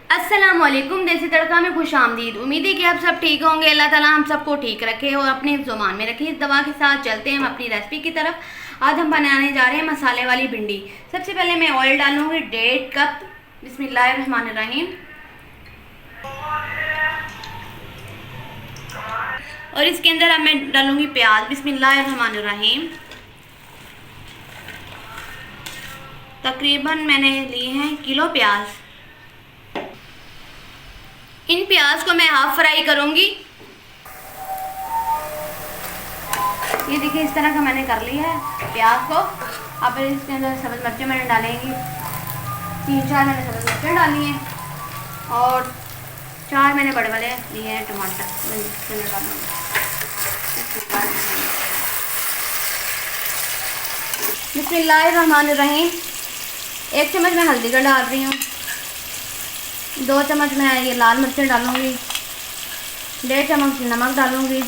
अस्सलामुअलैकुम। देसी तड़का में खुश आमदीद। उम्मीद है कि आप सब ठीक होंगे। अल्लाह ताला हम सबको ठीक रखे और अपने ज़ुबान में रखे। इस दवा के साथ चलते हैं हम अपनी रेसिपी की तरफ। आज हम बनाने जा रहे हैं मसाले वाली भिंडी। सबसे पहले मैं ऑयल डालूंगी 1.5 कप। बिस्मिल्लाहिर्रहमानिर्रहीम। और इसके अंदर अब मैं डालूंगी प्याज। बिस्मिल्लाहिर्रहमानिर्रहीम। तकरीबन मैंने लिए हैं किलो प्याज। इन प्याज को मैं हाफ फ्राई करूंगी। ये देखिए इस तरह का मैंने कर लिया है प्याज को। अब इसके अंदर सब्ज़ मिर्चें मैंने डालेंगी। 3-4 मैंने सब्ज़ मिर्चें डाली हैं और 4 मैंने बड़े वाले लिए हैं टमाटर। बिस्मिल्लाहिर्रहमानिर्रहीम। 1 चम्मच मैं हल्दी का डाल रही हूँ। 2 चम्मच मैं ये लाल मिर्चें डालूँगी। 1.5 चम्मच नमक डालूँगी।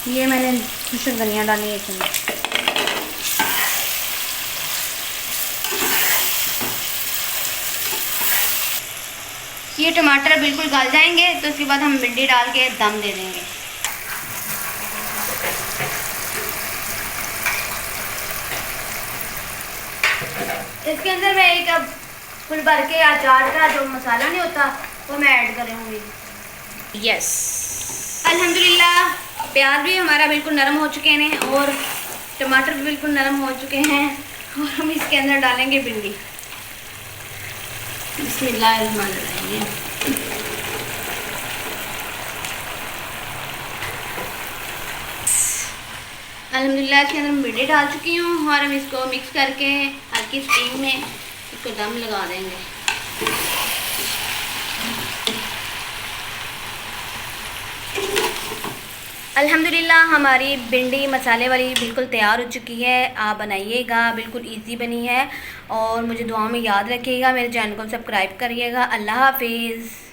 ये मैंने खुश्क धनिया डाली 1 चम्मच। ये टमाटर बिल्कुल गल जाएंगे तो उसके बाद हम भिंडी डाल के दम दे देंगे। इसके अंदर मैं एक फुल भर के अचार का जो मसाला नहीं होता वो मैं ऐड करूँगी। यस, अल्हम्दुलिल्लाह प्याज भी हमारा बिल्कुल नरम हो चुके हैं और टमाटर भी बिल्कुल नरम हो चुके हैं और हम इसके अंदर डालेंगे भिंडी। बिस्मिल्लाहिर्रहमानिर्रहीम। अल्हम्दुलिल्लाह इसके अंदर मैं भिंडी डाल चुकी हूँ और हम इसको मिक्स करके हल्की स्टीम में इसको दम लगा देंगे। अल्हम्दुलिल्लाह हमारी भिंडी मसाले वाली बिल्कुल तैयार हो चुकी है। आप बनाइएगा, बिल्कुल इजी बनी है और मुझे दुआ में याद रखिएगा। मेरे चैनल को सब्सक्राइब करिएगा। अल्लाह हाफिज़।